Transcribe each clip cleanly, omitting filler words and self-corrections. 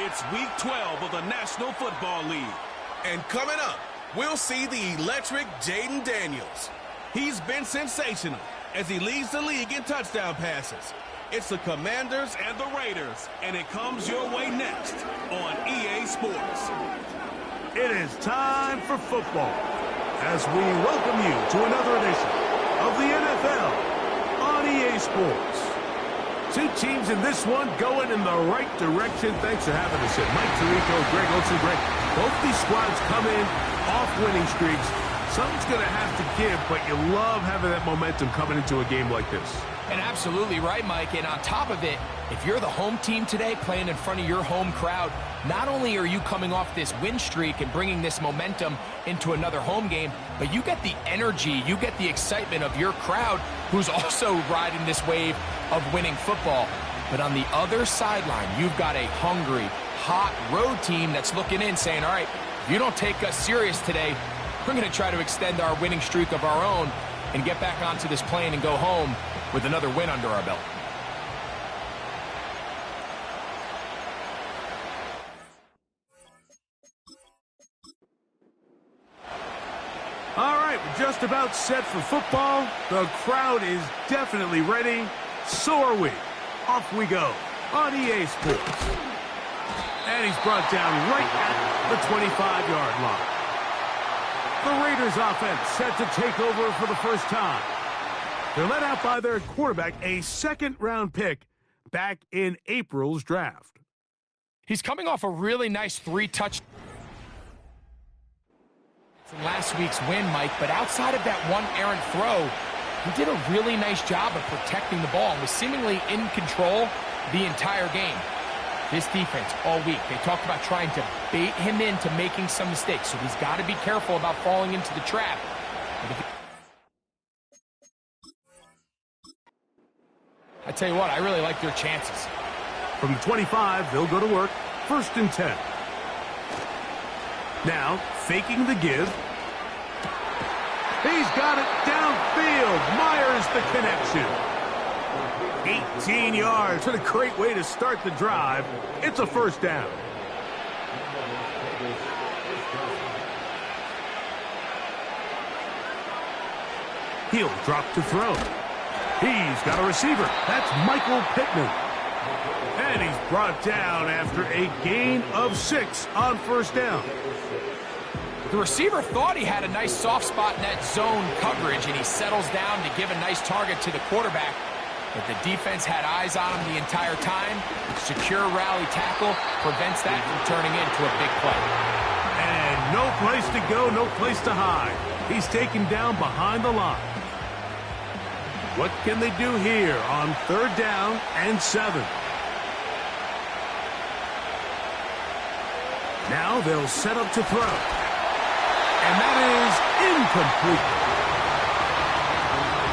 It's Week 12 of the National Football League. And coming up, we'll see the electric Jaden Daniels. He's been sensational as he leads the league in touchdown passes. It's the Commanders and the Raiders, and it comes your way next on EA Sports. It is time for football as we welcome you to another edition of the NFL on EA Sports. Two teams in this one going in the right direction. Thanks for having us in. Mike Tirico, Greg Olsen. Greg, both these squads come in off winning streaks. Something's going to have to give, but you love having that momentum coming into a game like this. And absolutely right, Mike. And on top of it, if you're the home team today playing in front of your home crowd, not only are you coming off this win streak and bringing this momentum into another home game, but you get the energy, you get the excitement of your crowd who's also riding this wave of winning football. But on the other sideline, you've got a hungry, hot road team that's looking in saying, all right, if you don't take us serious today, we're going to try to extend our winning streak of our own and get back onto this plane and go home with another win under our belt. All right, we're just about set for football. The crowd is definitely ready. So are we. Off we go on EA Sports. And he's brought down right at the 25-yard line. The Raiders offense set to take over for the first time. They're led out by their quarterback, a second-round pick back in April's draft. He's coming off a really nice 3-touch from last week's win, Mike, but outside of that one errant throw, he did a really nice job of protecting the ball and was seemingly in control the entire game. This defense all week, they talked about trying to bait him into making some mistakes, so he's got to be careful about falling into the trap. I tell you what, I really like their chances. From the 25, they'll go to work. 1st and 10. Now, faking the give. He's got it downfield. Myers the connection. 18 yards. What a great way to start the drive. It's a first down. He'll drop to throw. He's got a receiver. That's Michael Pittman. And he's brought down after a gain of 6 on 1st down. The receiver thought he had a nice soft spot in that zone coverage, and he settles down to give a nice target to the quarterback. But the defense had eyes on him the entire time. Secure rally tackle prevents that from turning into a big play. And no place to go, no place to hide. He's taken down behind the line. What can they do here on 3rd down and 7? Now they'll set up to throw. And that is incomplete.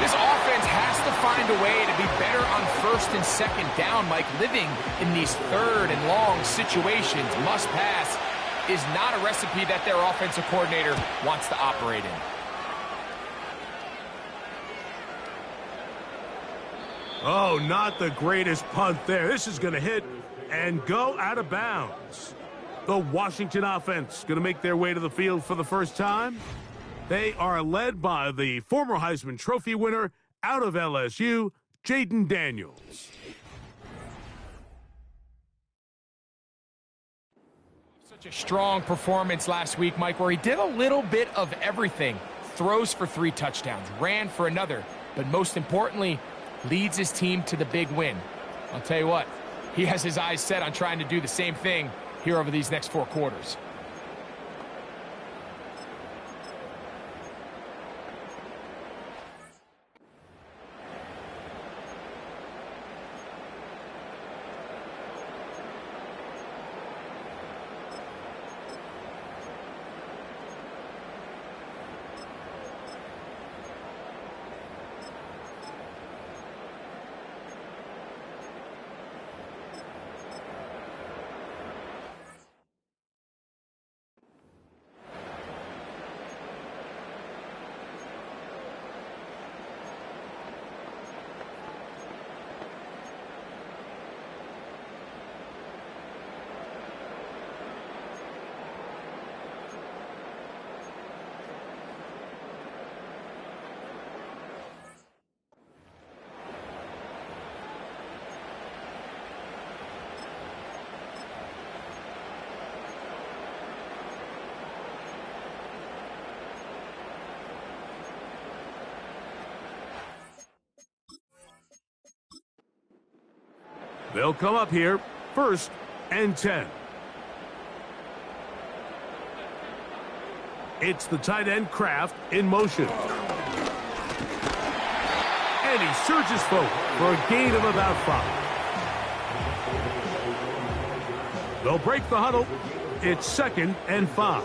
This offense has to find a way to be better on 1st and 2nd down, Mike. Living in these 3rd and long situations, must pass, is not a recipe that their offensive coordinator wants to operate in. Oh, not the greatest punt there. This is going to hit and go out of bounds. The Washington offense going to make their way to the field for the first time. They are led by the former Heisman Trophy winner out of LSU, Jaden Daniels. Such a strong performance last week, Mike, where he did a little bit of everything. Throws for 3 touchdowns, ran for another, but most importantly, leads his team to the big win. I'll tell you what, he has his eyes set on trying to do the same thing here over these next 4 quarters. They'll come up here, 1st and 10. It's the tight end Kraft in motion. And he surges forward for a gain of about 5. They'll break the huddle. It's 2nd and 5.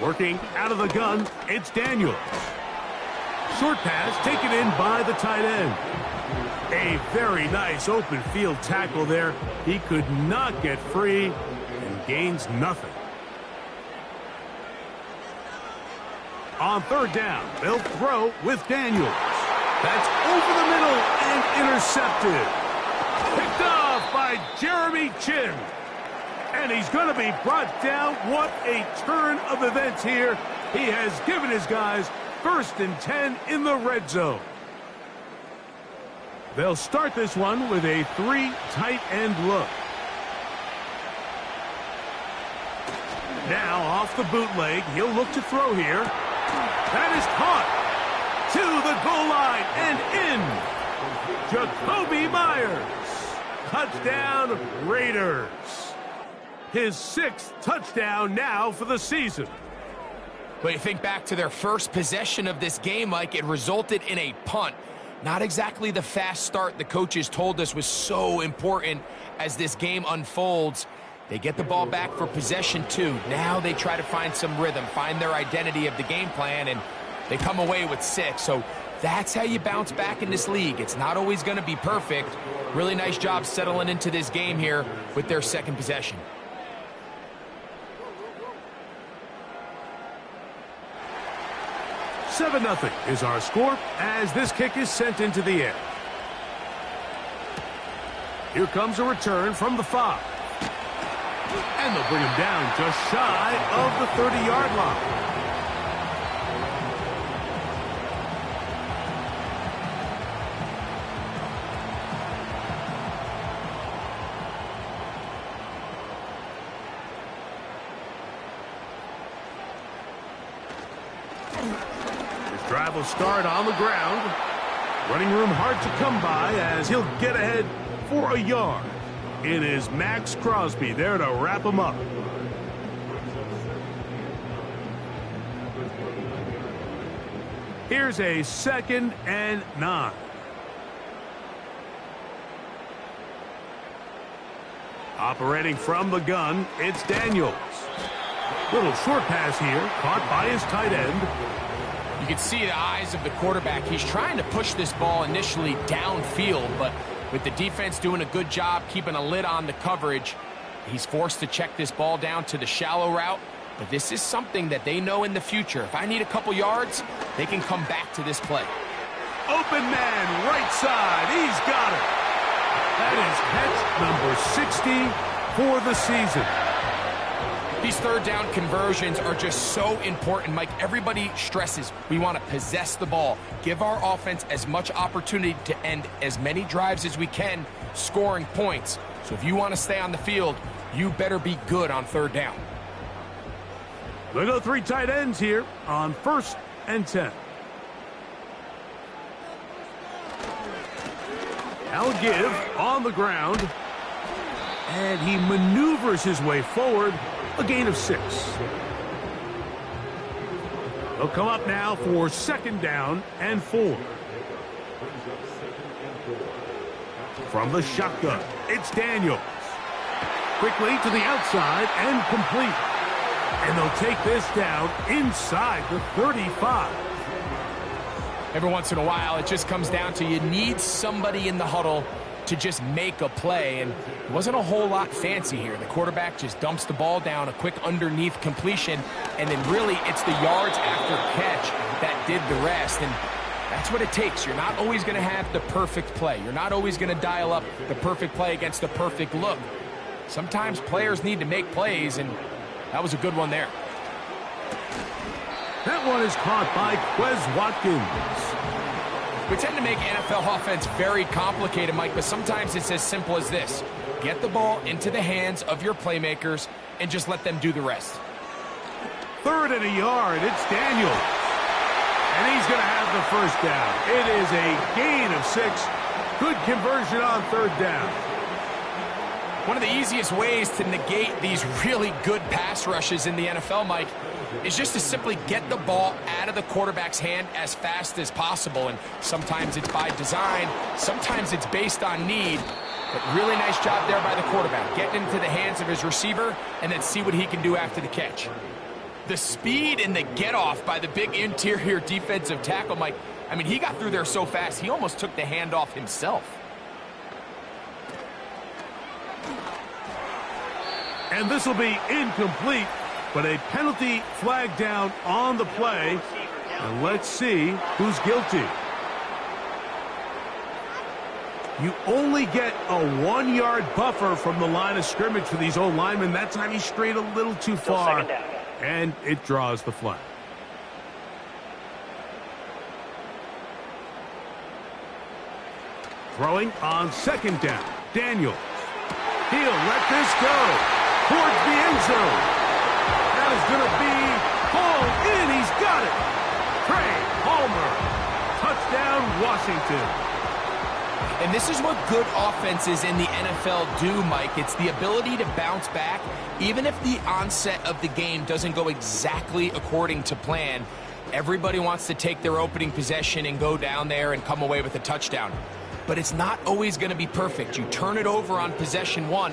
Working out of the gun, it's Daniels. Short pass taken in by the tight end. A very nice open field tackle there. He could not get free and gains nothing. On 3rd down, they'll throw with Daniels. That's over the middle and intercepted. Picked off by Jeremy Chin. And he's going to be brought down. What a turn of events here. He has given his guys 1st and 10 in the red zone. They'll start this one with a 3 tight end look. Now off the bootleg, he'll look to throw here. That is caught to the goal line and in. Jacoby Myers. Touchdown Raiders. His 6th touchdown now for the season. But you think back to their first possession of this game, Mike, it resulted in a punt. Not exactly the fast start the coaches told us was so important as this game unfolds. They get the ball back for possession 2. Now they try to find some rhythm, find their identity of the game plan, and they come away with 6. So that's how you bounce back in this league. It's not always going to be perfect. Really nice job settling into this game here with their 2nd possession. 7-0 is our score as this kick is sent into the air. Here comes a return from the 5. And they'll bring him down just shy of the 30-yard line. Drive will start on the ground. Running room hard to come by as he'll get ahead for a yard. It is Max Crosby there to wrap him up. Here's a 2nd and 9. Operating from the gun, it's Daniels. Little short pass here, caught by his tight end. You can see the eyes of the quarterback. He's trying to push this ball initially downfield, but with the defense doing a good job keeping a lid on the coverage, he's forced to check this ball down to the shallow route. But this is something that they know in the future. If I need a couple yards, they can come back to this play. Open man, right side. He's got it. That is catch number 60 for the season. These 3rd down conversions are just so important, Mike. Everybody stresses we want to possess the ball, give our offense as much opportunity to end as many drives as we can, scoring points. So if you want to stay on the field, you better be good on 3rd down. We'll go 3 tight ends here on 1st and 10. Now give on the ground. And he maneuvers his way forward. A gain of 6. They'll come up now for 2nd down and 4. From the shotgun, it's Daniels. Quickly to the outside and complete. And they'll take this down inside the 35. Every once in a while, it just comes down to you need somebody in the huddle to just make a play, and it wasn't a whole lot fancy here. The quarterback just dumps the ball down, a quick underneath completion, and then really it's the yards after catch that did the rest, and that's what it takes. You're not always going to have the perfect play. You're not always going to dial up the perfect play against the perfect look. Sometimes players need to make plays, and that was a good one there. That one is caught by Quez Watkins. We tend to make NFL offense very complicated, Mike, but sometimes it's as simple as this. Get the ball into the hands of your playmakers and just let them do the rest. 3rd and a yard, it's Daniels. And he's going to have the first down. It is a gain of 6. Good conversion on third down. One of the easiest ways to negate these really good pass rushes in the NFL, Mike, is just to simply get the ball out of the quarterback's hand as fast as possible. And sometimes it's by design, sometimes it's based on need. But really nice job there by the quarterback, getting into the hands of his receiver and then see what he can do after the catch. The speed and the get-off by the big interior defensive tackle, Mike, I mean, he got through there so fast, he almost took the handoff himself. And this will be incomplete, but a penalty flag down on the play. And let's see who's guilty. You only get a 1-yard buffer from the line of scrimmage for these old linemen. That time he strayed a little too far, and it draws the flag. Throwing on second down. Daniels. He'll let this go towards the end zone. That is going to be hauled in. He's got it. Trey Palmer. Touchdown, Washington. And this is what good offenses in the NFL do, Mike. It's the ability to bounce back, even if the onset of the game doesn't go exactly according to plan. Everybody wants to take their opening possession and go down there and come away with a touchdown. But it's not always going to be perfect. You turn it over on possession 1.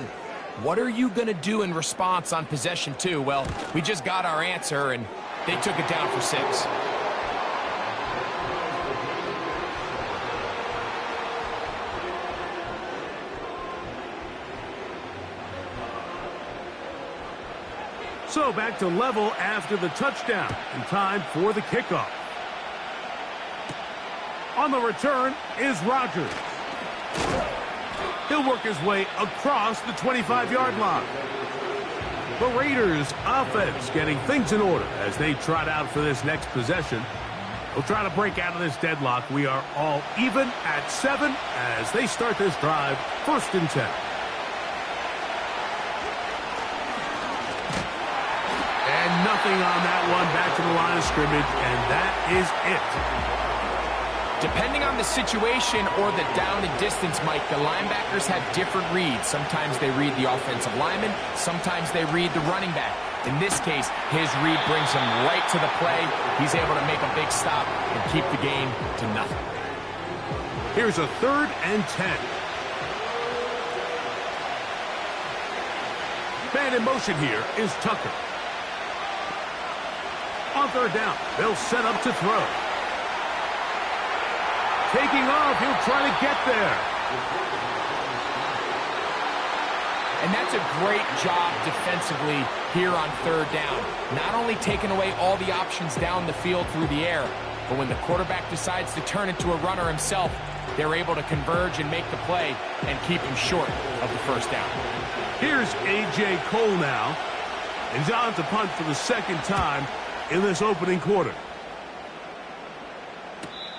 What are you going to do in response on possession 2? Well, we just got our answer, and they took it down for 6. So back to level after the touchdown, and time for the kickoff. On the return is Rodgers. He'll work his way across the 25-yard line. The Raiders offense getting things in order as they trot out for this next possession. They'll try to break out of this deadlock. We are all even at 7 as they start this drive, 1st and 10. And nothing on that one, back to the line of scrimmage, and that is it. Depending on the situation or the down and distance, Mike, the linebackers have different reads. Sometimes they read the offensive lineman, sometimes they read the running back. In this case, his read brings him right to the play. He's able to make a big stop and keep the game to nothing. Here's a 3rd and 10. Man in motion here is Tucker. On 3rd down, they'll set up to throw. Taking off, he'll try to get there. And that's a great job defensively here on 3rd down. Not only taking away all the options down the field through the air, but when the quarterback decides to turn into a runner himself, they're able to converge and make the play and keep him short of the 1st down. Here's A.J. Cole now. And he's on to punt for the 2nd time in this opening quarter.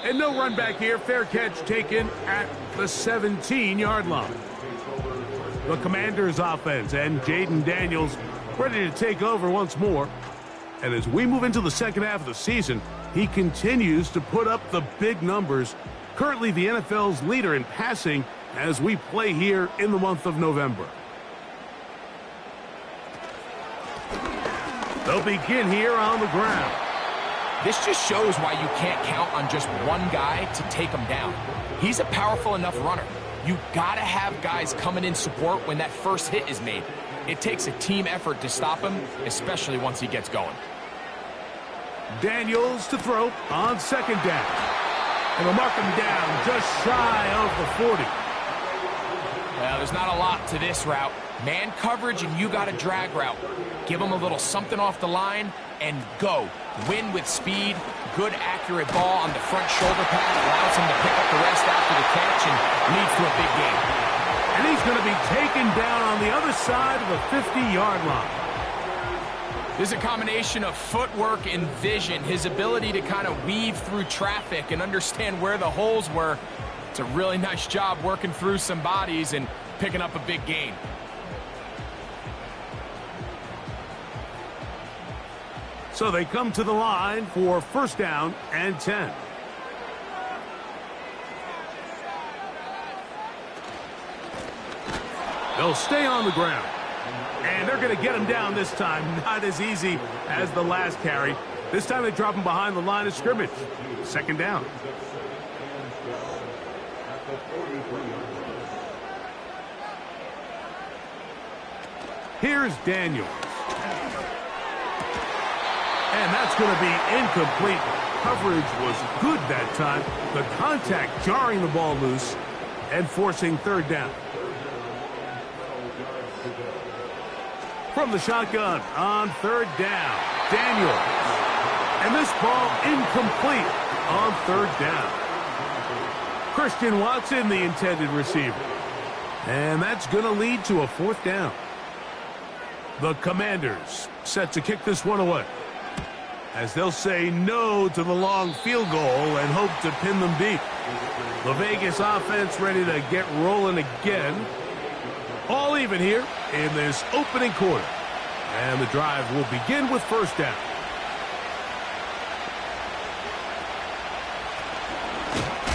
And no run back here. Fair catch taken at the 17-yard line. The Commanders offense and Jaden Daniels ready to take over once more. And as we move into the second half of the season, he continues to put up the big numbers. Currently the NFL's leader in passing as we play here in the month of November. They'll begin here on the ground. This just shows why you can't count on just one guy to take him down. He's a powerful enough runner. You gotta have guys coming in support when that first hit is made. It takes a team effort to stop him, especially once he gets going. Daniels to throw on 2nd down. And they'll mark him down just shy of the 40. Well, there's not a lot to this route. Man coverage and you got a drag route. Give him a little something off the line and go. Win with speed. Good, accurate ball on the front shoulder pad. Allows him to pick up the rest after the catch and leads to a big game. And he's going to be taken down on the other side of the 50-yard line. There's a combination of footwork and vision. His ability to kind of weave through traffic and understand where the holes were. It's a really nice job working through some bodies and picking up a big gain. So they come to the line for first down and 10. They'll stay on the ground. And they're going to get him down this time. Not as easy as the last carry. This time they drop him behind the line of scrimmage. Second down. Here's Daniels. And that's going to be incomplete. Coverage was good that time. The contact jarring the ball loose and forcing third down. From the shotgun on third down, Daniels. And this ball incomplete on third down. Christian Watson, the intended receiver. And that's going to lead to a fourth down. The Commanders set to kick this one away, as they'll say no to the long field goal and hope to pin them deep. The Vegas offense ready to get rolling again. All even here in this opening quarter. And the drive will begin with first down.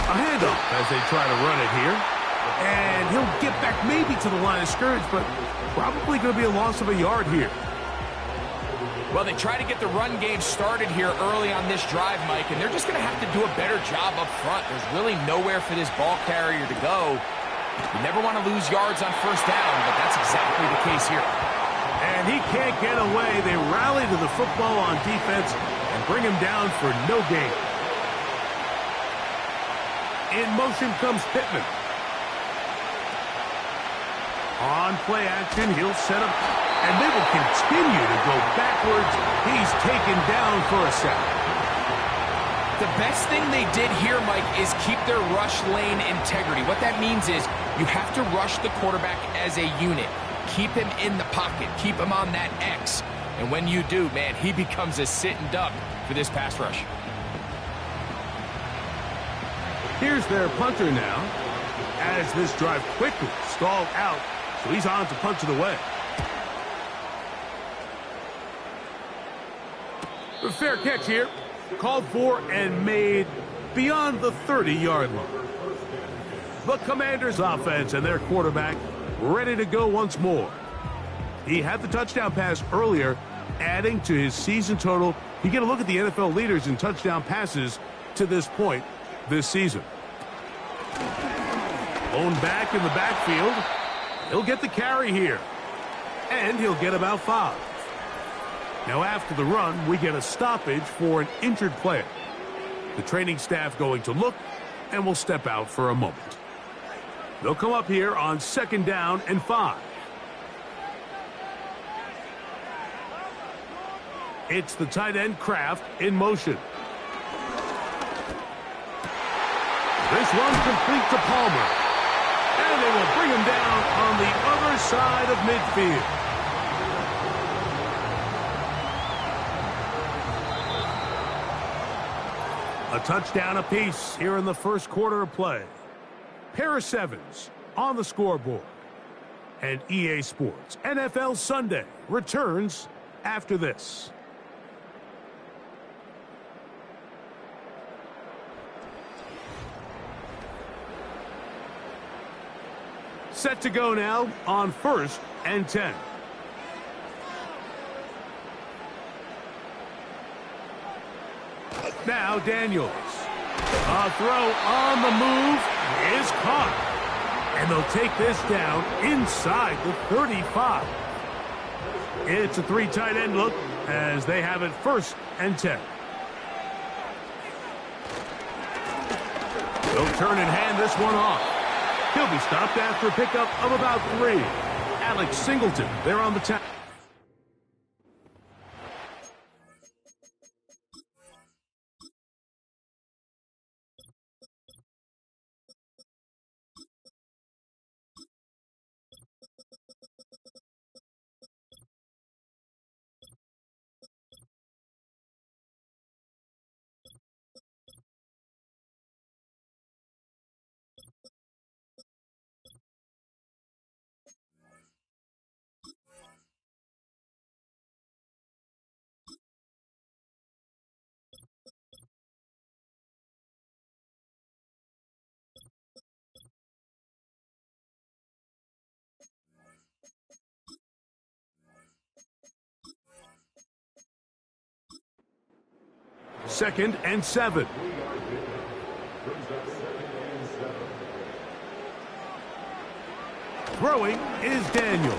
A handoff as they try to run it here. And he'll get back maybe to the line of scrimmage, but probably going to be a loss of a yard here. Well, they try to get the run game started here early on this drive, Mike, and they're just going to have to do a better job up front. There's really nowhere for this ball carrier to go. You never want to lose yards on first down, but that's exactly the case here. And he can't get away. They rally to the football on defense and bring him down for no gain. In motion comes Pittman. On play action, he'll set up, and they will continue to go backwards. He's taken down for a sack. The best thing they did here, Mike, is keep their rush lane integrity. What that means is you have to rush the quarterback as a unit. Keep him in the pocket. Keep him on that X. And when you do, man, he becomes a sitting duck for this pass rush. Here's their punter now, as this drive quickly stalled out. So he's on to punch it away. A fair catch here. Called for and made beyond the 30-yard line. The Commanders' offense and their quarterback ready to go once more. He had the touchdown pass earlier, adding to his season total. You get a look at the NFL leaders in touchdown passes to this point this season. Blown back in the backfield. He'll get the carry here. And he'll get about 5. Now after the run, we get a stoppage for an injured player. The training staff going to look and will step out for a moment. They'll come up here on second down and 5. It's the tight end Kraft in motion. This one complete to Palmer. And they will bring him down on the other side of midfield. A touchdown apiece here in the first quarter of play. Pair of 7s on the scoreboard. And EA Sports NFL Sunday returns after this. Set to go now on first and 10. Now Daniels. A throw on the move is caught. And they'll take this down inside the 35. It's a 3 tight end look as they have it first and 10. They'll turn and hand this one off. He'll be stopped after a pickup of about 3. Alex Singleton, they're on the tackle. 2nd and 7. Throwing is Daniels.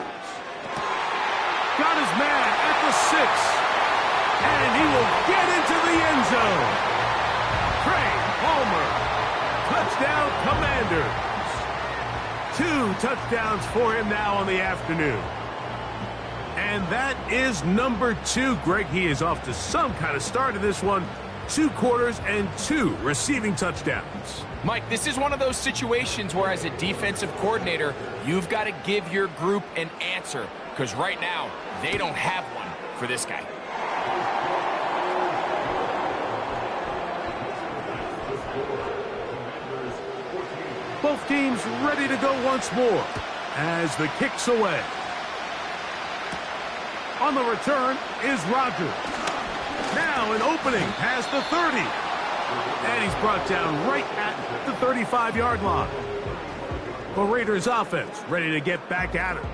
Got his man at the 6. And he will get into the end zone. Craig Palmer. Touchdown, Commanders. 2 touchdowns for him now on the afternoon. And that is number 2. Greg, he is off to some kind of start in this one. 2 quarters and 2 receiving touchdowns. Mike, this is one of those situations where as a defensive coordinator, you've got to give your group an answer. Because right now, they don't have one for this guy. Both teams ready to go once more as the kick's away. On the return is Rodgers. Now an opening past the 30. And he's brought down right at the 35-yard line. The Raiders offense ready to get back at it.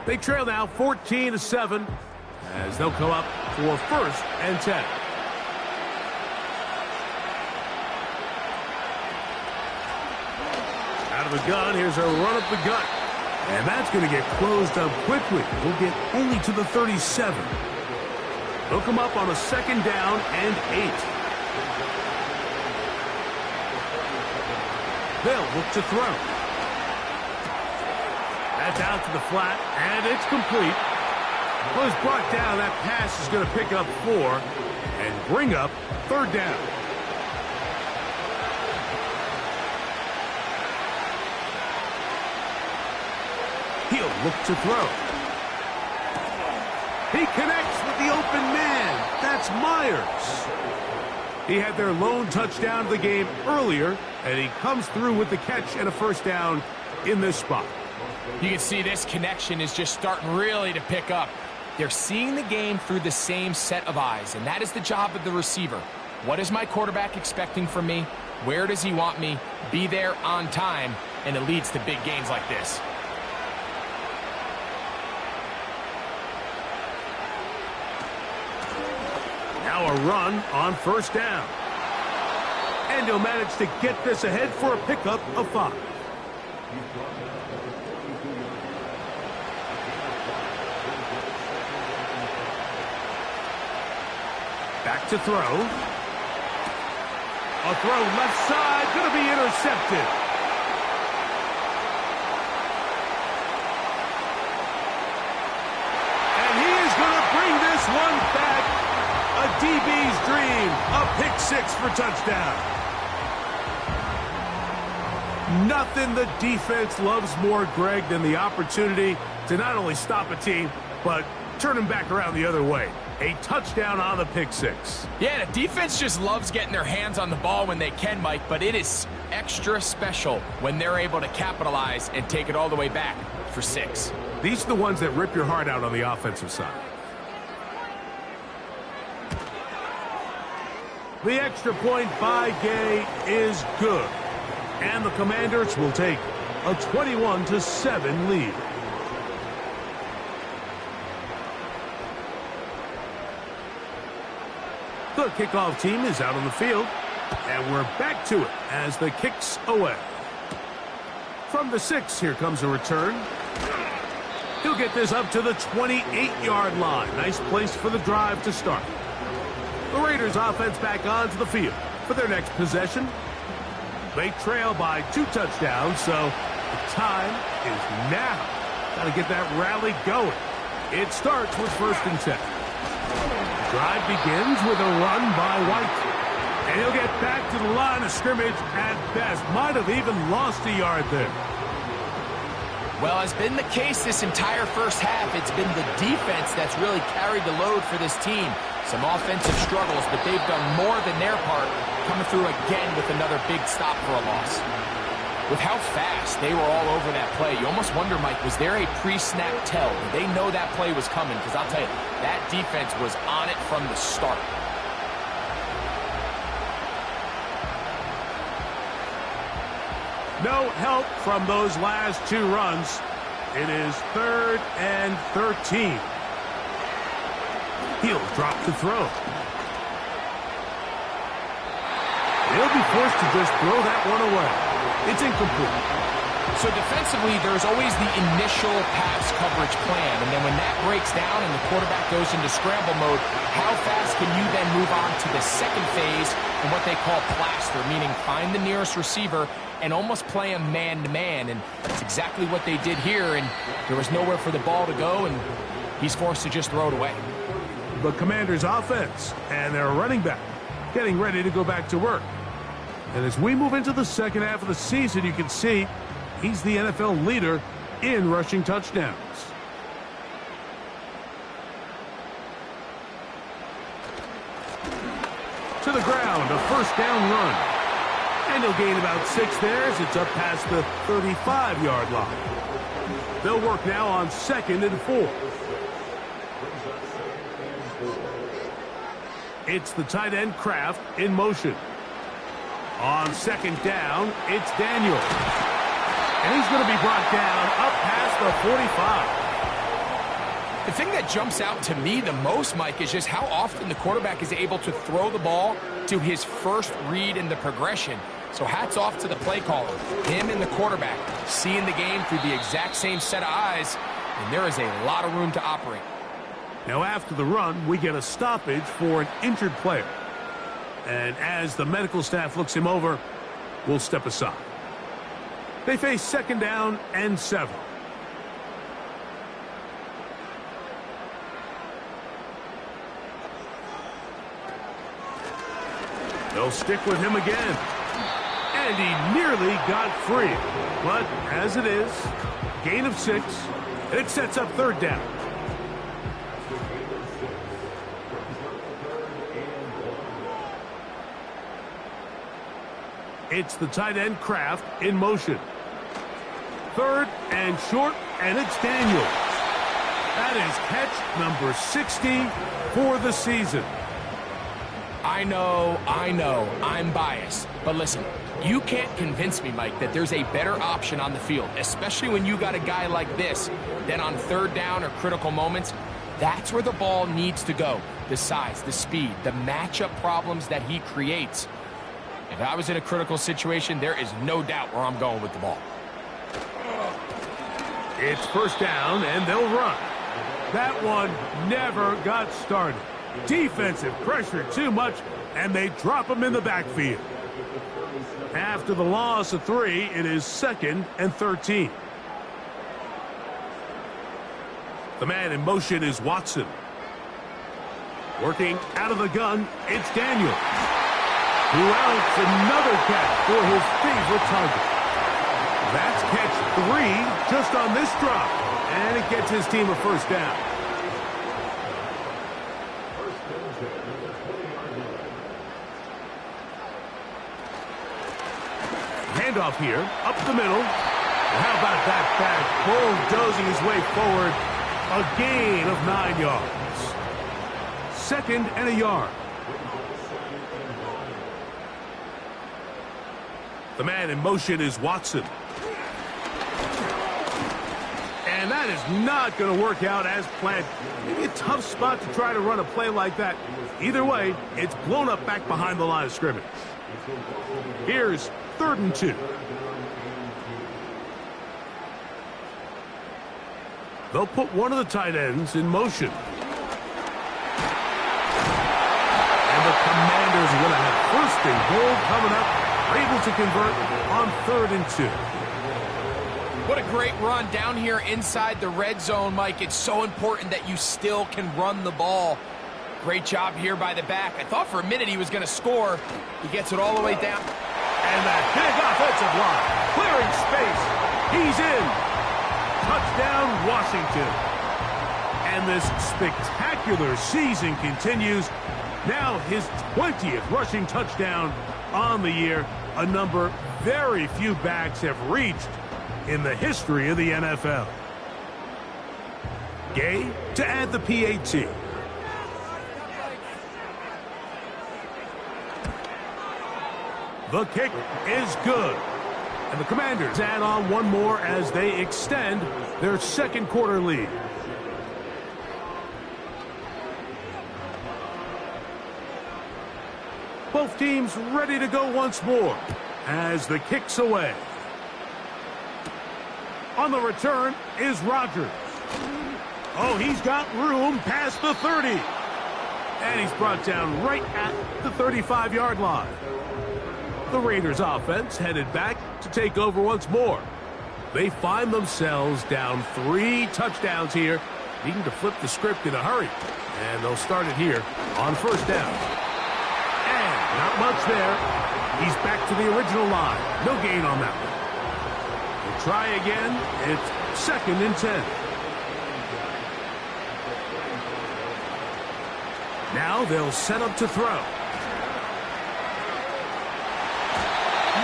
They trail now 14-7 as they'll come up for 1st and 10. Out of the gun, here's a run up the gut. And that's going to get closed up quickly. We'll get only to the 37. They'll come up on a 2nd down and 8. They'll look to throw. That's out to the flat, and it's complete. Well, it's brought down. That pass is going to pick up 4 and bring up 3rd down. He'll look to throw. He connects with the open man. That's Myers. He had their lone touchdown of the game earlier, and he comes through with the catch and a 1st down in this spot. You can see this connection is just starting really to pick up. They're seeing the game through the same set of eyes, and that is the job of the receiver. What is my quarterback expecting from me? Where does he want me? Be there on time, and it leads to big gains like this. Now a run on 1st down. And he'll manage to get this ahead for a pickup of 5. Back to throw. A throw left side, going to be intercepted. And he is going to bring this one back. A DB's dream. A pick 6 for touchdown. Nothing the defense loves more, Greg, than the opportunity to not only stop a team, but turn them back around the other way. A touchdown on the pick 6. Yeah, the defense just loves getting their hands on the ball when they can, Mike, but it is extra special when they're able to capitalize and take it all the way back for 6. These are the ones that rip your heart out on the offensive side. The extra point by Gay is good. And the Commanders will take a 21-7 lead. The kickoff team is out on the field. And we're back to it as the kick's away. From the 6, here comes a return. He'll get this up to the 28-yard line. Nice place for the drive to start. The Raiders offense back onto the field for their next possession. They trail by 2 touchdowns, so the time is now. Got to get that rally going. It starts with 1st and 10. Drive begins with a run by White. And he'll get back to the line of scrimmage at best. Might have even lost a yard there. Well, as been the case this entire first half, it's been the defense that's really carried the load for this team. Some offensive struggles, but they've done more than their part, coming through again with another big stop for a loss. With how fast they were all over that play, you almost wonder, Mike, was there a pre-snap tell? Did they know that play was coming? Because I'll tell you, that defense was on it from the start. No help from those last 2 runs. It is 3rd and 13. He'll drop to throw. They'll be forced to just throw that one away. It's incomplete. So defensively, there's always the initial pass coverage plan, and then when that breaks down and the quarterback goes into scramble mode, how fast can you then move on to the second phase and what they call plaster, meaning find the nearest receiver and almost play him man-to-man, and that's exactly what they did here, and there was nowhere for the ball to go, and he's forced to just throw it away. The Commanders' offense and their running back getting ready to go back to work. And as we move into the second half of the season, you can see he's the NFL leader in rushing touchdowns. To the ground, a first down run. And he'll gain about 6 there as it's up past the 35-yard line. They'll work now on 2nd and 4. It's the tight end Kraft in motion. On 2nd down, it's Daniel. And he's going to be brought down up past the 45. The thing that jumps out to me the most, Mike, is just how often the quarterback is able to throw the ball to his first read in the progression. So hats off to the play caller. Him and the quarterback seeing the game through the exact same set of eyes, and there is a lot of room to operate. Now after the run, we get a stoppage for an injured player. And as the medical staff looks him over, we'll step aside. They face 2nd down and 7. They'll stick with him again. And he nearly got free. But as it is, gain of 6, and it sets up 3rd down. It's the tight end Kraft in motion. 3rd and short, and it's Daniel. That is catch number 60 for the season. I know, I'm biased. But listen, you can't convince me, Mike, that there's a better option on the field, especially when you got a guy like this, than on 3rd down or critical moments. That's where the ball needs to go. The size, the speed, the matchup problems that he creates. If I was in a critical situation, there is no doubt where I'm going with the ball. It's 1st down, and they'll run. That one never got started. Defensive pressure too much, and they drop him in the backfield. After the loss of 3, it is 2nd and 13. The man in motion is Watson. Working out of the gun, it's Daniel. Who else? Another catch for his favorite target. That's catch 3 just on this drop. And it gets his team a 1st down. Handoff here, up the middle. How about that back bulldozing his way forward? A gain of 9 yards. 2nd and a yard. The man in motion is Watson. And that is not going to work out as planned. Maybe a tough spot to try to run a play like that. Either way, it's blown up back behind the line of scrimmage. Here's 3rd and 2. They'll put one of the tight ends in motion. And the Commanders are going to have 1st and goal coming up. Able to convert on 3rd and 2. What a great run down here inside the red zone, Mike. It's so important that you still can run the ball. Great job here by the back. I thought for a minute he was going to score. He gets it all the way down. And that big offensive line, clearing space. He's in. Touchdown, Washington. And this spectacular season continues. Now his 20th rushing touchdown on the year, a number very few backs have reached in the history of the NFL. Gay to add the PAT. The kick is good. And the Commanders add on one more as they extend their 2nd quarter lead. Both teams ready to go once more as the kick's away. On the return is Rodgers. Oh, he's got room past the 30. And he's brought down right at the 35-yard line. The Raiders offense headed back to take over once more. They find themselves down 3 touchdowns here, needing to flip the script in a hurry. And they'll start it here on first down. And not much there. He's back to the original line. No gain on that one. We'll try again. It's 2nd and 10. Now they'll set up to throw.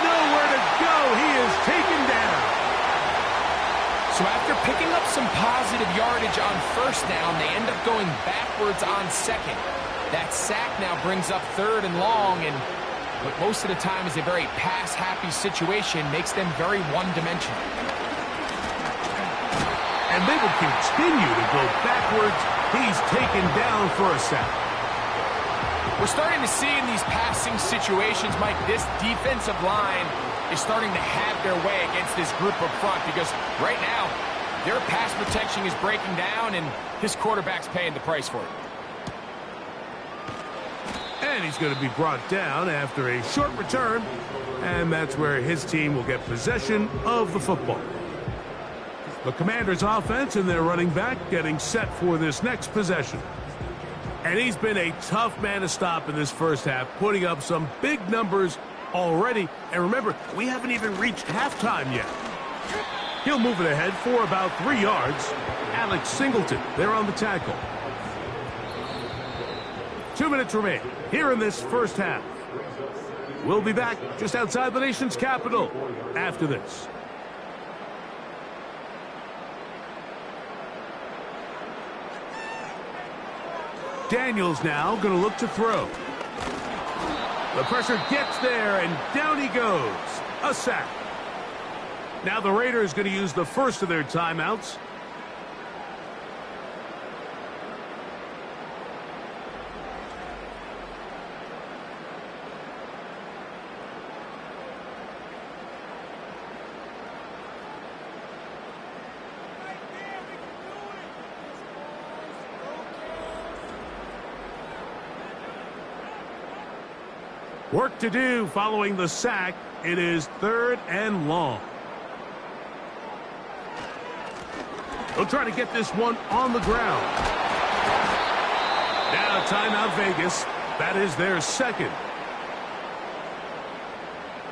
Nowhere to go. He is taken down. So after picking up some positive yardage on first down, they end up going backwards on second. That sack now brings up 3rd and long, and what most of the time is a very pass-happy situation makes them very one-dimensional. And they will continue to go backwards. He's taken down for a sack. We're starting to see in these passing situations, Mike, this defensive line is starting to have their way against this group up front because right now their pass protection is breaking down and his quarterback's paying the price for it. And he's going to be brought down after a short return, and that's where his team will get possession of the football. The Commanders' offense and their running back getting set for this next possession. And he's been a tough man to stop in this first half, putting up some big numbers already. And remember, we haven't even reached halftime yet. He'll move it ahead for about 3 yards. Alex Singleton there on the tackle. 2 minutes remain here in this first half. We'll be back just outside the nation's capital after this. Daniels now going to look to throw. The pressure gets there, and down he goes. A sack. Now the Raiders going to use the first of their timeouts. Work to do following the sack. It is 3rd and long. They'll try to get this one on the ground. Now timeout Vegas. That is their second.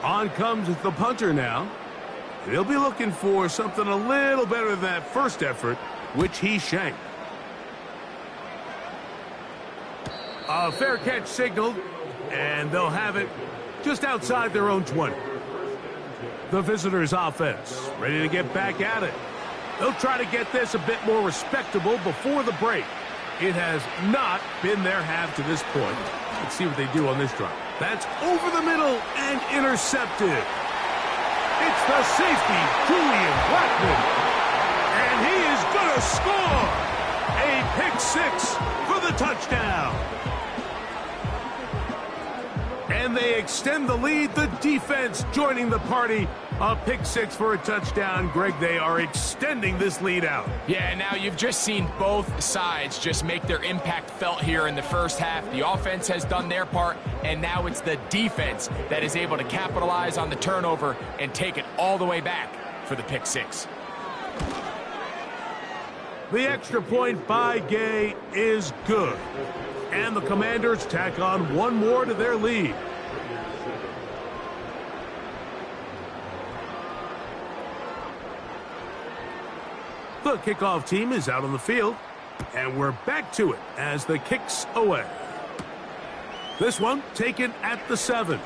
On comes the punter now. They'll be looking for something a little better than that first effort, which he shanked. A fair catch signaled. And they'll have it just outside their own 20. The visitors' offense ready to get back at it. They'll try to get this a bit more respectable before the break. It has not been their half to this point. Let's see what they do on this drive. That's over the middle and intercepted. It's the safety, Julian Blackman. And he is going to score. A pick 6 for the touchdown. And they extend the lead. The defense joining the party. A pick 6 for a touchdown. Greg, they are extending this lead out. Yeah, now you've just seen both sides just make their impact felt here in the first half. The offense has done their part, and now it's the defense that is able to capitalize on the turnover and take it all the way back for the pick 6. The extra point by Gay is good. And the Commanders tack on one more to their lead. The kickoff team is out on the field, and we're back to it as the kick's away. This one taken at the 7.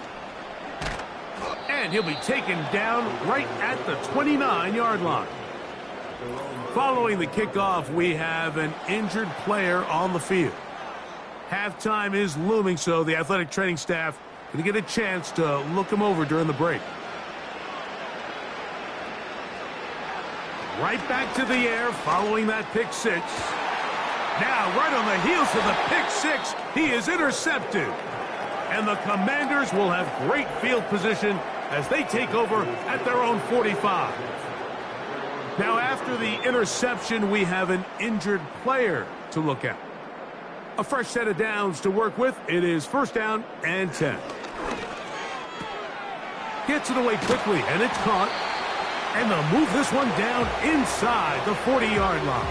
And he'll be taken down right at the 29-yard line. Following the kickoff, we have an injured player on the field. Halftime is looming, so the athletic training staff going to get a chance to look him over during the break. Right back to the air following that pick 6. Now right on the heels of the pick 6, he is intercepted. And the Commanders will have great field position as they take over at their own 45. Now, after the interception, we have an injured player to look at. A fresh set of downs to work with. It is first down and 10. Gets it away quickly, and it's caught. And they'll move this one down inside the 40-yard line.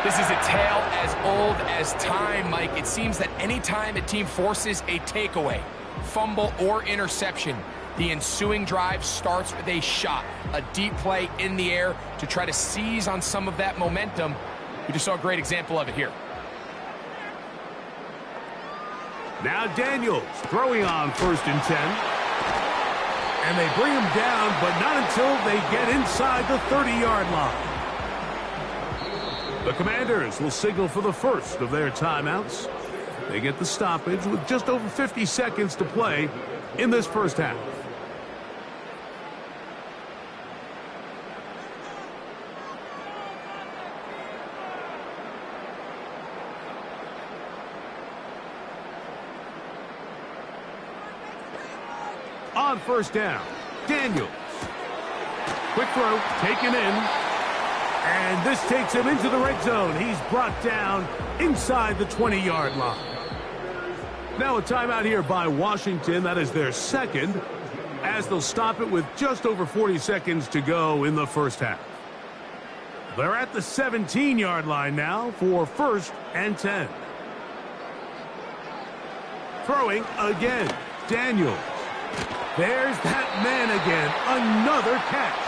This is a tale as old as time, Mike. It seems that any time a team forces a takeaway, fumble, or interception, the ensuing drive starts with a shot, a deep play in the air to try to seize on some of that momentum. We just saw a great example of it here. Now Daniels throwing on first and 10. And they bring him down, but not until they get inside the 30-yard line. The Commanders will signal for the first of their timeouts. They get the stoppage with just over 50 seconds to play in this first half. On first down, Daniels. Quick throw, taken in. And this takes him into the red zone. He's brought down inside the 20-yard line. Now a timeout here by Washington. That is their second, as they'll stop it with just over 40 seconds to go in the first half. They're at the 17-yard line now for first and 10. Throwing again, Daniels. There's that man again, another catch.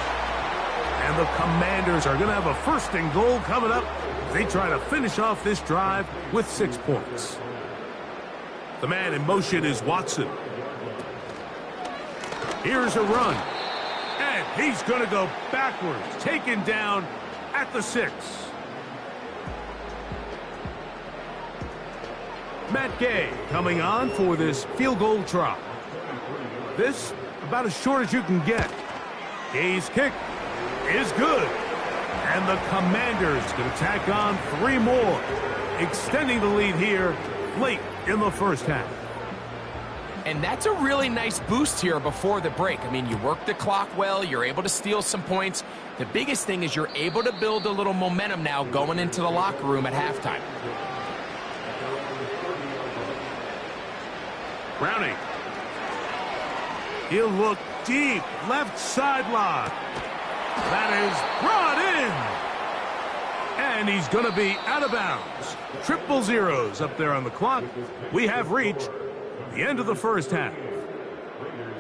And the Commanders are going to have a first and goal coming up as they try to finish off this drive with 6 points. The man in motion is Watson. Here's a run. And he's going to go backwards, taken down at the 6. Matt Gay coming on for this field goal try. This about as short as you can get. Gay's kick is good. And the Commanders going to tack on 3 more, extending the lead here late in the first half. And that's a really nice boost here before the break. I mean, you work the clock well, you're able to steal some points. The biggest thing is you're able to build a little momentum now going into the locker room at halftime. Browning. He'll look deep, left sideline. That is brought in. And he's going to be out of bounds. Triple zeros up there on the clock. We have reached the end of the first half.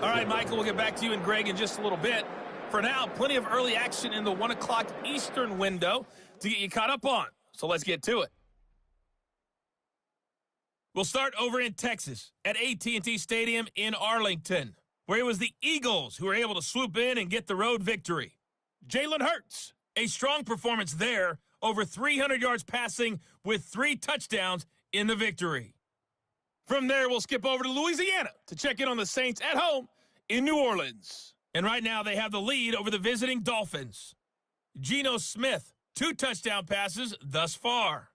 All right, Michael, we'll get back to you and Greg in just a little bit. For now, plenty of early action in the 1 o'clock Eastern window to get you caught up on. So let's get to it. We'll start over in Texas at AT&T Stadium in Arlington, where it was the Eagles who were able to swoop in and get the road victory. Jalen Hurts, a strong performance there, over 300 yards passing with 3 touchdowns in the victory. From there, we'll skip over to Louisiana to check in on the Saints at home in New Orleans. And right now, they have the lead over the visiting Dolphins. Geno Smith, 2 touchdown passes thus far.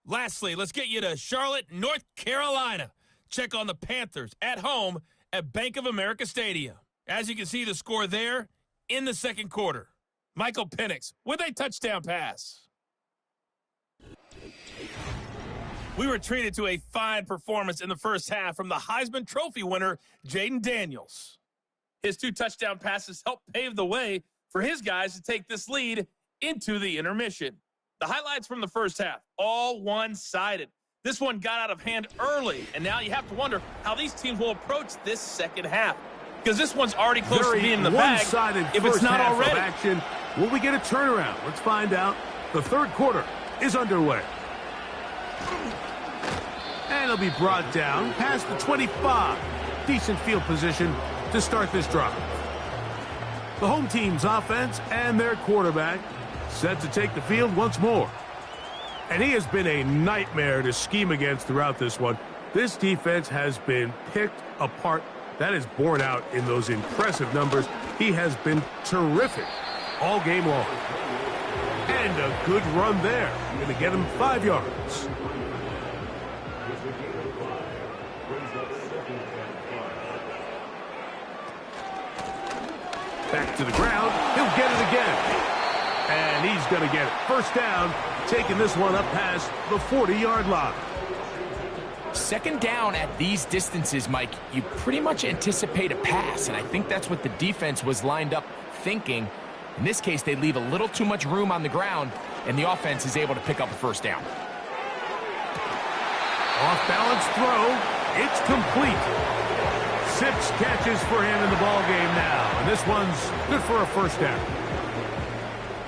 Lastly, let's get you to Charlotte, North Carolina. Check on the Panthers at home at Bank of America Stadium. As you can see, the score there in the second quarter. Michael Penix with a touchdown pass. We were treated to a fine performance in the first half from the Heisman Trophy winner, Jaden Daniels. His 2 touchdown passes helped pave the way for his guys to take this lead into the intermission. The highlights from the first half, all one-sided. This one got out of hand early, and now you have to wonder how these teams will approach this second half. Because this one's already close to being in the bag if it's not already. Action. Will we get a turnaround? Let's find out. The third quarter is underway. And it'll be brought down past the 25. Decent field position to start this drive. The home team's offense and their quarterback set to take the field once more. And he has been a nightmare to scheme against throughout this one. This defense has been picked apart. That is borne out in those impressive numbers. He has been terrific all game long. And a good run there. Going to get him 5 yards. Back to the ground. He'll get it again. And he's going to get it. First down, taking this one up past the 40-yard line. Second down at these distances, Mike, you pretty much anticipate a pass, and I think that's what the defense was lined up thinking. In this case, they leave a little too much room on the ground, and the offense is able to pick up a first down. Off-balance throw. It's complete. 6 catches for him in the ballgame now, and this one's good for a first down.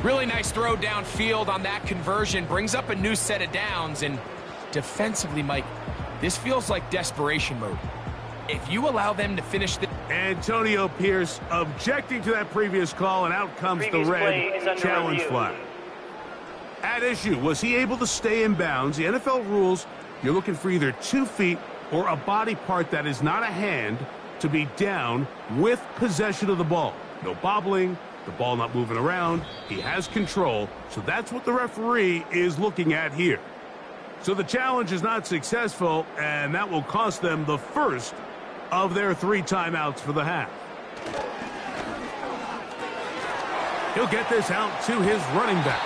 Really nice throw downfield on that conversion. Brings up a new set of downs, and defensively, Mike, this feels like desperation mode. If you allow them to finish the... Antonio Pierce objecting to that previous call, and out comes the red challenge flag. At issue, was he able to stay in bounds? The NFL rules, you're looking for either 2 feet or a body part that is not a hand to be down with possession of the ball. No bobbling, the ball not moving around. He has control, so that's what the referee is looking at here. So the challenge is not successful, and that will cost them the first of their 3 timeouts for the half. He'll get this out to his running back.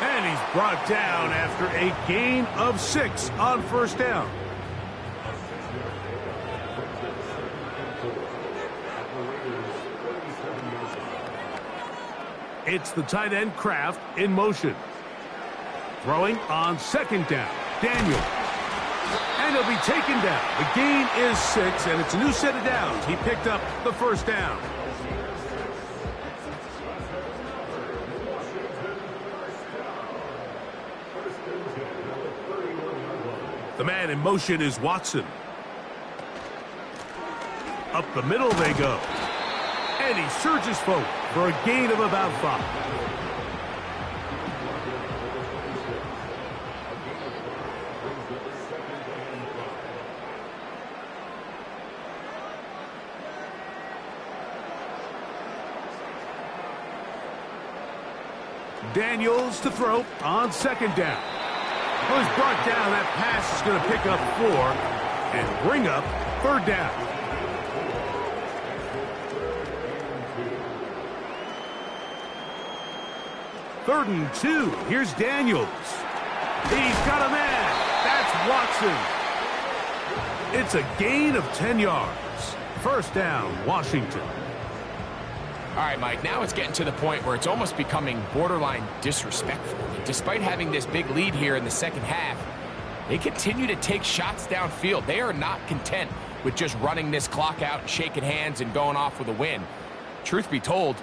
And he's brought down after a gain of 6 on first down. It's the tight end Kraft in motion. Throwing on second down. Daniel. And he'll be taken down. The gain is 6, and it's a new set of downs. He picked up the first down. The man in motion is Watson. Up the middle they go. And he surges forward for a gain of about 5. Daniels to throw on second down. Well, he's brought down. That pass is going to pick up 4 and bring up third down. Third and 2. Here's Daniels. He's got a man. That's Watson. It's a gain of 10 yards. First down, Washington. All right, Mike, now it's getting to the point where it's almost becoming borderline disrespectful. Despite having this big lead here in the second half, they continue to take shots downfield. They are not content with just running this clock out and shaking hands and going off with a win. Truth be told,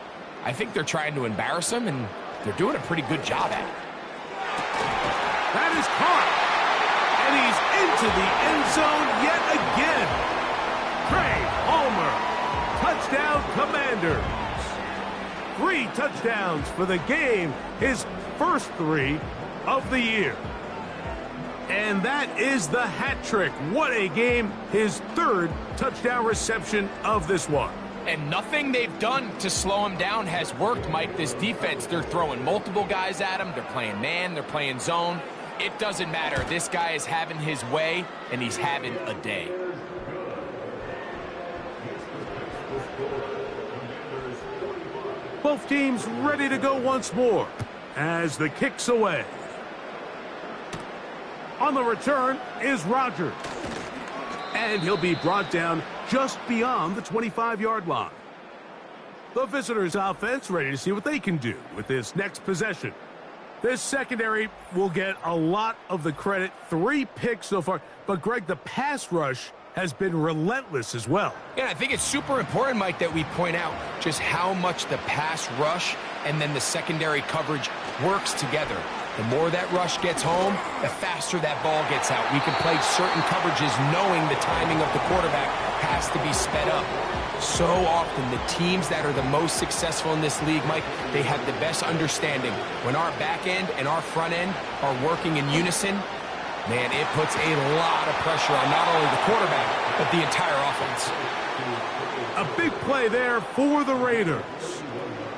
I think they're trying to embarrass them, and they're doing a pretty good job at it. That is caught. And he's into the end zone yet again. Craig Palmer. Touchdown, Commanders. 3 touchdowns for the game. His first 3 of the year. And that is the hat trick. What a game. His 3rd touchdown reception of this one. And nothing they've done to slow him down has worked, Mike. This defense, they're throwing multiple guys at him. They're playing man. They're playing zone. It doesn't matter. This guy is having his way, and he's having a day. Both teams ready to go once more as the kick's away. On the return is Rodgers. And he'll be brought down just beyond the 25-yard line. The visitors' offense ready to see what they can do with this next possession. This secondary will get a lot of the credit. 3 picks so far. But, Greg, the pass rush has been relentless as well. Yeah, I think it's super important, Mike, that we point out just how much the pass rush and then the secondary coverage works together. The more that rush gets home, the faster that ball gets out. We can play certain coverages knowing the timing of the quarterback has to be sped up. So often, the teams that are the most successful in this league, Mike, they have the best understanding. When our back end and our front end are working in unison, man, it puts a lot of pressure on not only the quarterback, but the entire offense. A big play there for the Raiders.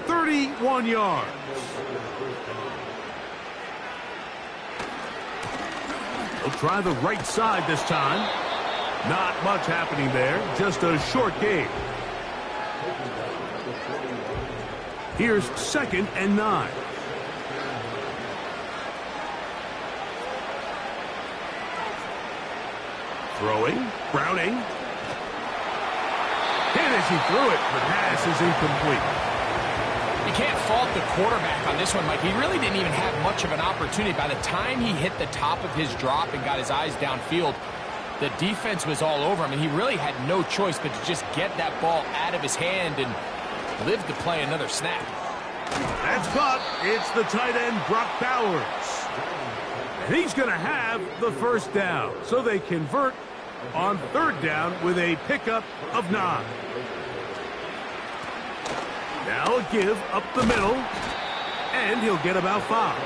31 yards. He'll try the right side this time. Not much happening there, just a short game. Here's 2nd and 9. Throwing, Browning. And as he threw it, the pass is incomplete. You can't fault the quarterback on this one, Mike. He really didn't even have much of an opportunity. By the time he hit the top of his drop and got his eyes downfield, the defense was all over him, and he really had no choice but to just get that ball out of his hand and live to play another snap. That's caught. It's the tight end, Brock Bowers. And he's going to have the first down. So they convert on 3rd down with a pickup of 9. Now a give up the middle, and he'll get about 5.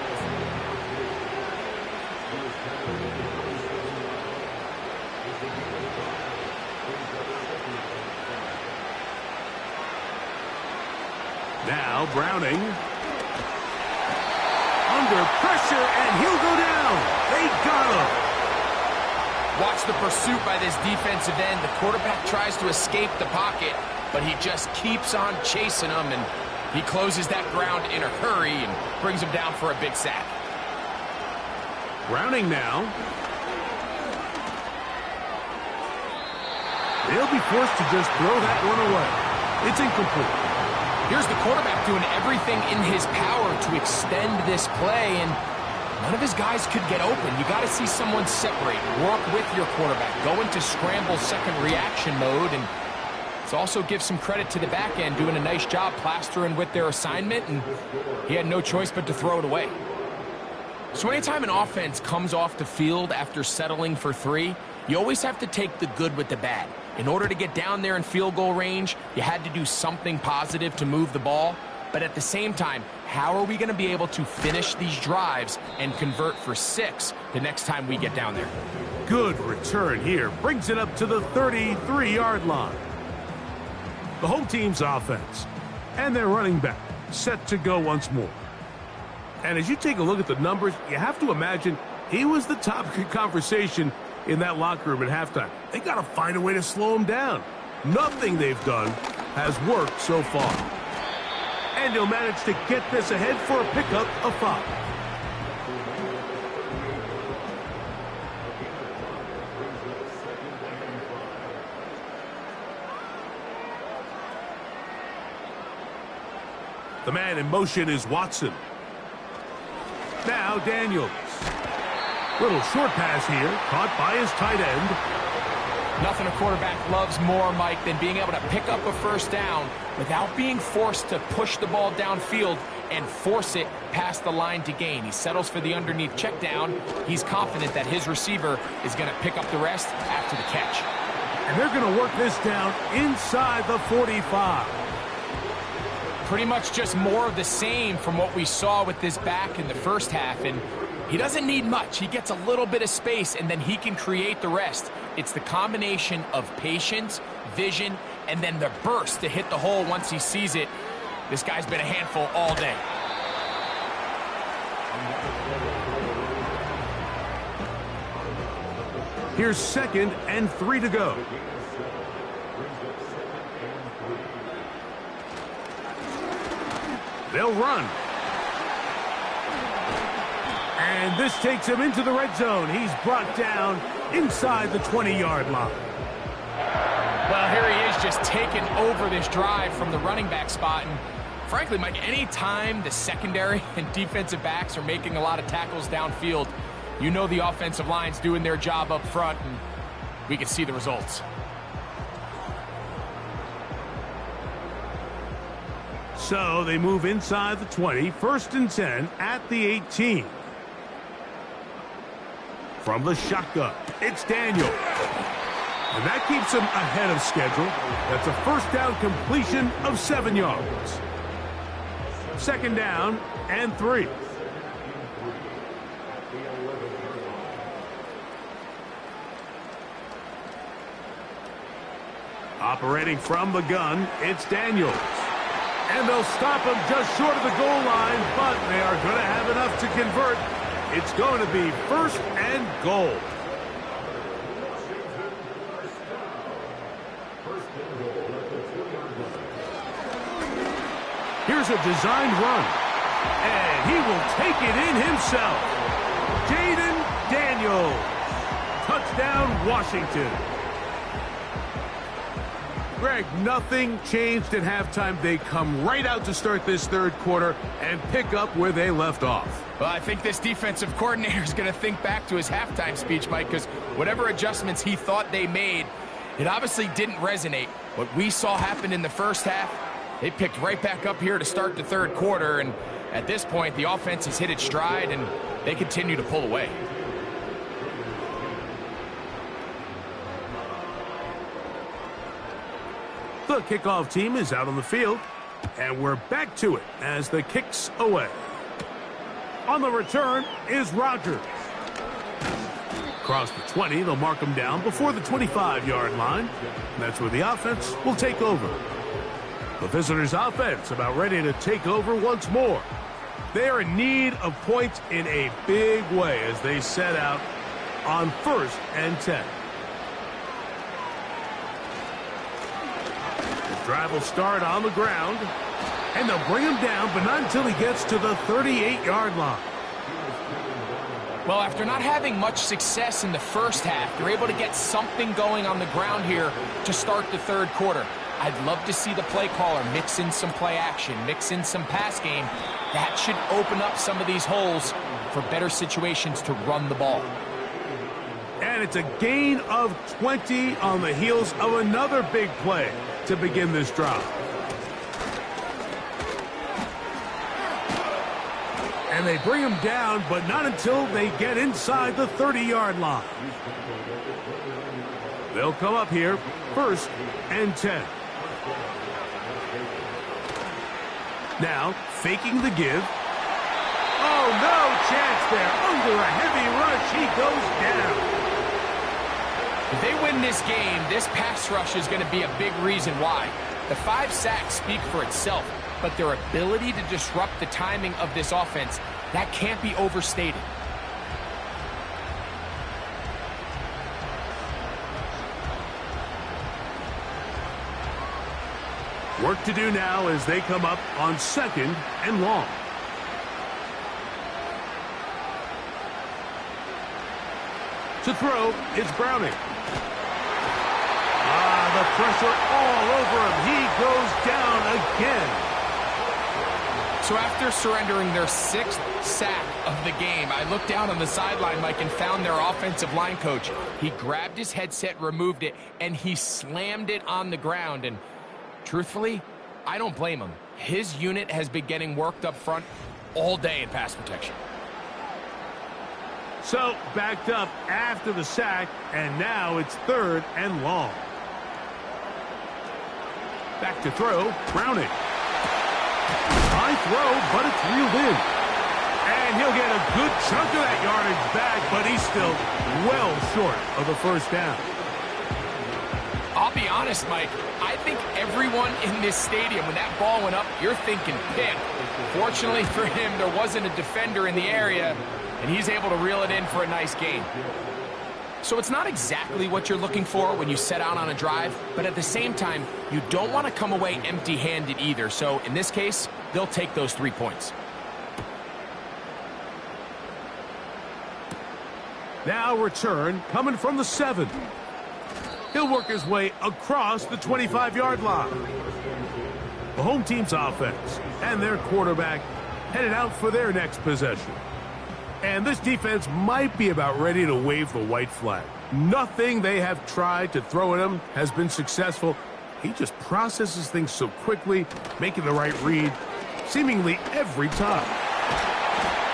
Now Browning. Under pressure, and he'll go down. They got him. Watch the pursuit by this defensive end. The quarterback tries to escape the pocket, but he just keeps on chasing him, and he closes that ground in a hurry and brings him down for a big sack. Browning now. They'll be forced to just throw that one away. It's incomplete. Here's the quarterback doing everything in his power to extend this play, and none of his guys could get open. You got to see someone separate, work with your quarterback, go into scramble second reaction mode, and it's also give some credit to the back end doing a nice job plastering with their assignment, and he had no choice but to throw it away. So anytime an offense comes off the field after settling for 3, you always have to take the good with the bad. In order to get down there in field goal range, you had to do something positive to move the ball. But at the same time, how are we going to be able to finish these drives and convert for 6 the next time we get down there? Good return here. Brings it up to the 33-yard line. The home team's offense and their running back set to go once more. And as you take a look at the numbers, you have to imagine he was the topic of conversation in that locker room at halftime. They got to find a way to slow him down. Nothing they've done has worked so far. And he'll manage to get this ahead for a pickup of 5. The man in motion is Watson. Now Daniels. Little short pass here, caught by his tight end. Nothing a quarterback loves more, Mike, than being able to pick up a first down without being forced to push the ball downfield and force it past the line to gain. He settles for the underneath check down. He's confident that his receiver is going to pick up the rest after the catch. And they're going to work this down inside the 45. Pretty much just more of the same from what we saw with this back in the first half, and he doesn't need much. He gets a little bit of space, and then he can create the rest. It's the combination of patience, vision, and then the burst to hit the hole once he sees it. This guy's been a handful all day. Here's 2nd and 3 to go. They'll run. And this takes him into the red zone. He's brought down inside the 20-yard line. Well, here he is just taking over this drive from the running back spot. And frankly, Mike, any time the secondary and defensive backs are making a lot of tackles downfield, you know the offensive line's doing their job up front, and we can see the results. So they move inside the 20, 1st and 10 at the 18. From the shotgun, it's Daniel. And that keeps him ahead of schedule. That's a first down completion of 7 yards. 2nd down and 3. Operating from the gun, it's Daniels. And they'll stop him just short of the goal line, but they are going to have enough to convert. It's going to be 1st and goal. Here's a designed run. And he will take it in himself. Jaden Daniels. Touchdown, Washington. Greg, nothing changed at halftime. They come right out to start this third quarter and pick up where they left off. Well, I think this defensive coordinator is going to think back to his halftime speech, Mike, because whatever adjustments he thought they made, it obviously didn't resonate. What we saw happen in the first half, they picked right back up here to start the third quarter, and at this point, the offense has hit its stride, and they continue to pull away. The kickoff team is out on the field, and we're back to it as the kick's away. On the return is Rogers. Across the 20, they'll mark him down before the 25-yard line. And that's where the offense will take over. The visitors' offense about ready to take over once more. They are in need of points in a big way as they set out on 1st and 10. The drive will start on the ground, and they'll bring him down, but not until he gets to the 38-yard line. Well, after not having much success in the first half, they're able to get something going on the ground here to start the third quarter. I'd love to see the play caller mix in some play action, mix in some pass game. That should open up some of these holes for better situations to run the ball. And it's a gain of 20 on the heels of another big play to begin this drive. And they bring him down, but not until they get inside the 30-yard line. They'll come up here, 1st and 10. Now, faking the give. Oh, no chance there. Under a heavy rush, he goes down. If they win this game, this pass rush is going to be a big reason why. The 5 sacks speak for itself, but their ability to disrupt the timing of this offense, that can't be overstated. Work to do now as they come up on 2nd and long. To throw, it's Browning. The pressure all over him. He goes down again. So after surrendering their 6th sack of the game, I looked down on the sideline, Mike, and found their offensive line coach. He grabbed his headset, removed it, and he slammed it on the ground. And truthfully, I don't blame him. His unit has been getting worked up front all day in pass protection. So backed up after the sack, and now it's 3rd and long. Back to throw, Browning. High throw, but it's reeled in. And he'll get a good chunk of that yardage back, but he's still well short of the 1st down. I'll be honest, Mike, I think everyone in this stadium, when that ball went up, you're thinking pick. Fortunately for him, there wasn't a defender in the area, and he's able to reel it in for a nice gain. So it's not exactly what you're looking for when you set out on a drive, but at the same time, you don't want to come away empty-handed either. So in this case, they'll take those 3 points. Now return coming from the 7. He'll work his way across the 25-yard line. The home team's offense and their quarterback headed out for their next possession. And this defense might be about ready to wave the white flag. Nothing they have tried to throw at him has been successful. He just processes things so quickly, making the right read seemingly every time.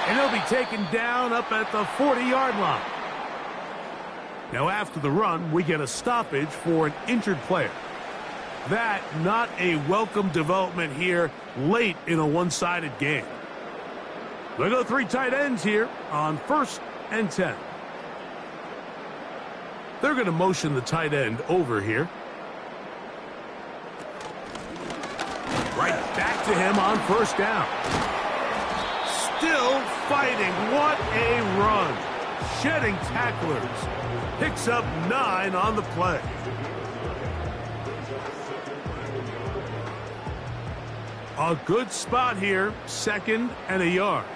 And he'll be taken down up at the 40-yard line. Now after the run, we get a stoppage for an injured player. That not a welcome development here late in a one-sided game. They'll go 3 tight ends here on 1st and 10. They're going to motion the tight end over here. Right back to him on 1st down. Still fighting. What a run. Shedding tacklers. Picks up 9 on the play. A good spot here, 2nd and a yard.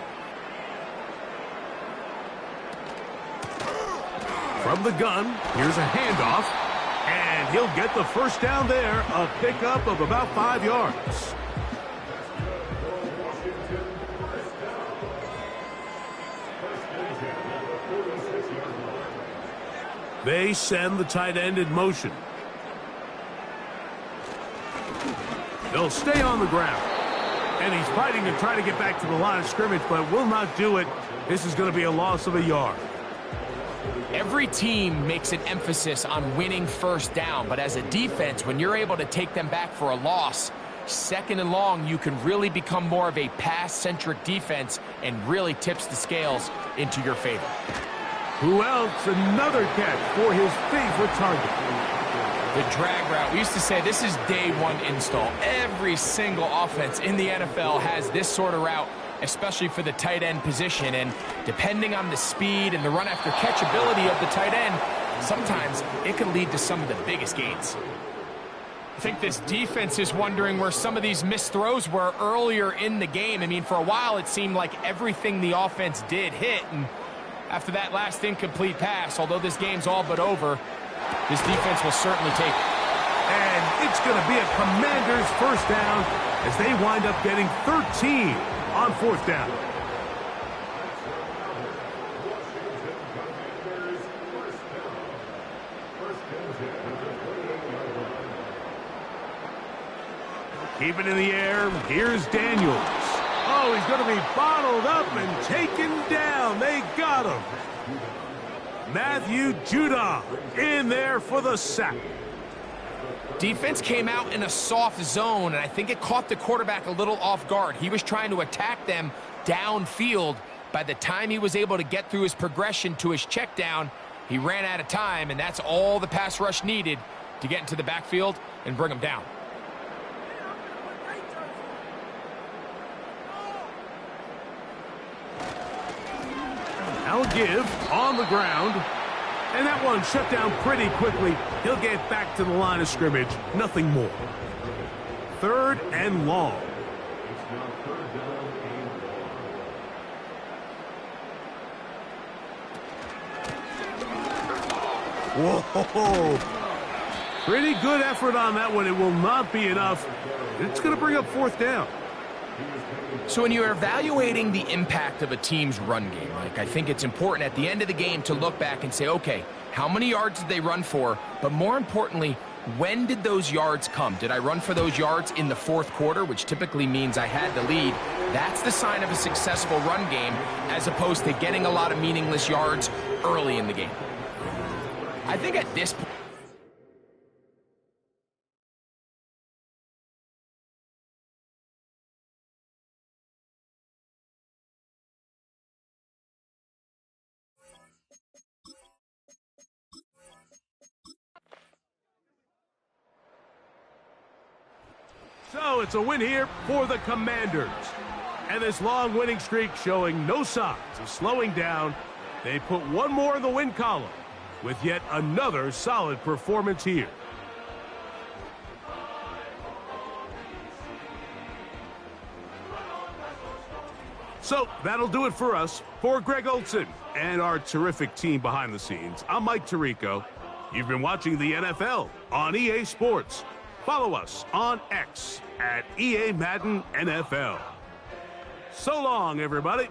From the gun, here's a handoff, and he'll get the first down there, a pickup of about 5 yards. They send the tight end in motion. They'll stay on the ground. And he's fighting to try to get back to the line of scrimmage, but will not do it. This is going to be a loss of a yard. Every team makes an emphasis on winning first down, but as a defense, when you're able to take them back for a loss, 2nd and long, you can really become more of a pass-centric defense and really tips the scales into your favor. Who else? Another catch for his favorite target. The drag route. We used to say this is day one install. Every single offense in the NFL has this sort of route, especially for the tight end position. And depending on the speed and the run after catch ability of the tight end, sometimes it can lead to some of the biggest gains. I think this defense is wondering where some of these missed throws were earlier in the game. I mean, for a while it seemed like everything the offense did hit, and after that last incomplete pass, although this game's all but over, this defense will certainly take it. And it's going to be a Commanders first down as they wind up getting 13 on 4th down. Keep it in the air. Here's Daniels. Oh, he's going to be bottled up and taken down. They got him. Matthew Judon in there for the sack. Defense came out in a soft zone, and I think it caught the quarterback a little off guard. He was trying to attack them downfield. By the time he was able to get through his progression to his check down, he ran out of time, and that's all the pass rush needed to get into the backfield and bring him down. I'll give on the ground. And that one shut down pretty quickly. He'll get back to the line of scrimmage. Nothing more. 3rd and long. Whoa. Pretty good effort on that one. It will not be enough. It's going to bring up 4th down. So when you're evaluating the impact of a team's run game, like, I think it's important at the end of the game to look back and say, okay, how many yards did they run for? But more importantly, when did those yards come? Did I run for those yards in the 4th quarter, which typically means I had the lead? That's the sign of a successful run game, as opposed to getting a lot of meaningless yards early in the game. I think at this point, so it's a win here for the Commanders. And this long winning streak showing no signs of slowing down. They put one more in the win column with yet another solid performance here. So that'll do it for us. For Greg Olson and our terrific team behind the scenes, I'm Mike Tirico. You've been watching the NFL on EA Sports. Follow us on X at EA Madden NFL. So long, everybody.